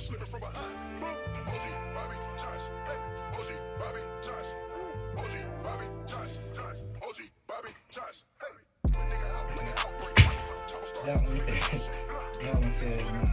slipping from behind. OG Bobby Johnson. OG Bobby Johnson. OG Bobby Johnson. OG Bobby Johnson. When nigga out like an outbreak. That one said,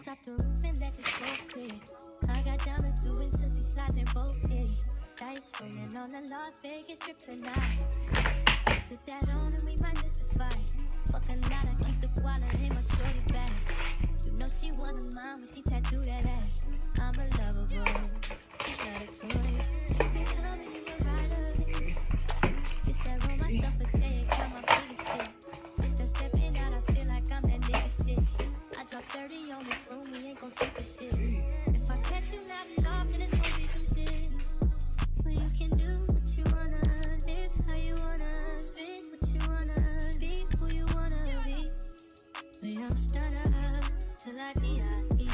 Drop the roof and let the smoke clear. I got diamonds doing sissy slides in both ears. Dice rolling on the Las Vegas strip tonight. Slip that on and we might miss the fight. Fuck a night, I keep the wallet in my shorty bag. You know she wanna mine when she tattoo that ass. I'm a lover boy, she got a toy. She be coming in the rider. It's that roll myself a day, count my feet and shit. It's that stepping out, I feel like I'm that nigga shit. I drop 30 on this room, we ain't gon' see for shit. If I catch you knocking off, then it's gon' be some shit. Well, you can do what you wanna, live how you wanna, spit what you wanna, be who you wanna be. We don't start up till I D.I.E.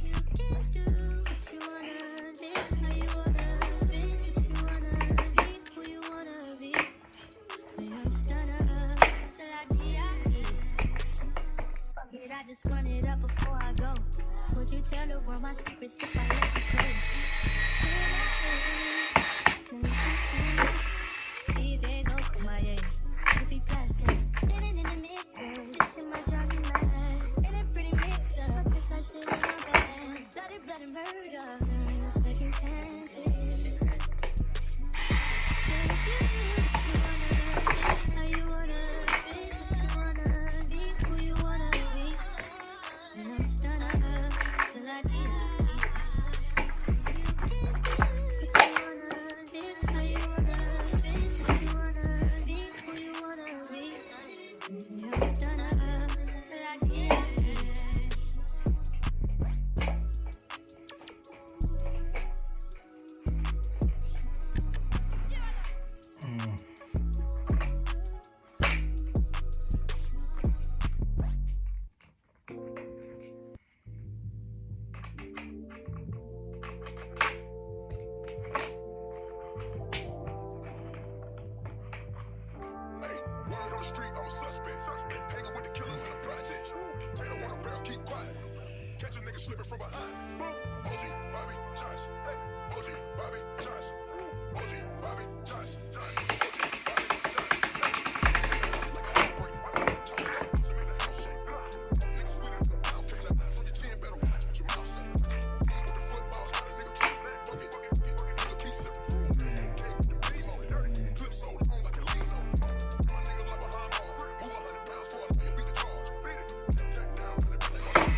You can do what you wanna, live how you wanna, spit what you wanna, be who you wanna be. We don't start up till I D.I.E. Fuck it, I just run it up before I go. Would you tell the world my secrets if I let you go? These days, no MIA. Just be past tense. Living in the middle. This shit might drive me mad. Ain't it pretty mixed up? This my shit in my bag. Bloody, bloody murder. There ain't no second chances. Word on the street, I'm a suspect. Hanging with the killers in the projects. Taylor want a barrel, keep quiet. Catch a nigga slipping from behind. OG Bobby Johnson. OG Bobby Johnson. OG Bobby Johnson. OG Bobby Johnson. Like a outbreak. Trying to start losing me the house shake. Niggas sweeter than a pound case. Eyes on your chin, better watch what your mouth say. With the footballs, got a nigga tripping. Fuck it, nigga keep sipping. AK with the beam on it. Clip sold on like a lean on it. My nigga like behind ball. Move 100 pounds for a nigga beat the charge. Jack down and it really goes.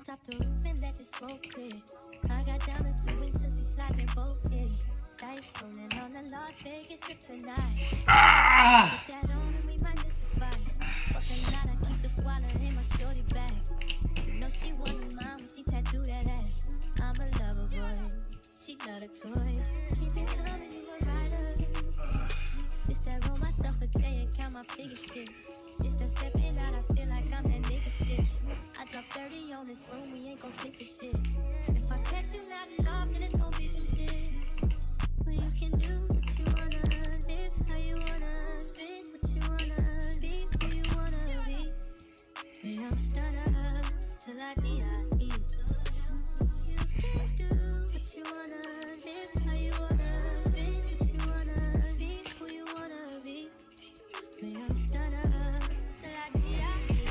Drop the roof and let the smoke clear. I got diamonds doing sissy slides in both ears. Dice rolling on the Las Vegas strip tonight. Put that on and we might miss the fight. Fucking lot, I keep the wallet in my shorty bag. You know she wasn't mine when she tattooed that ass. I'm a lover boy, she love the toys. Keep it coming, you a rider. It's that roll myself a day and count my figure shit. It's that stepping out, I feel like I'm that nigga shit. I drop 30 on this room, we ain't gon' sit for shit. If I catch you not off, then it's gon' be some shit. Well, you can do what you wanna, live how you wanna, spit what you wanna, be who you wanna be. And I'm stunner till I D.I.E. You can do what you wanna, live how you wanna, spit what you wanna, be who you wanna be. And I'm stunner till I D.I.E.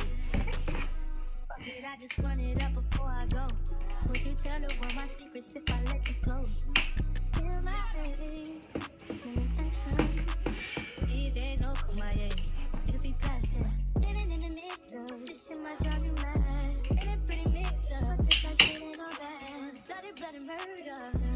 Fuck it, I just run it up before I go. Would you tell the world my secrets if I let you close? Feel my face, feeling action. These days no kumbaya, niggas be past tense. Living in the middle, this shit might drive you mad. Feeling pretty mixed up, this like shit ain't all bad. bloody, bloody murder.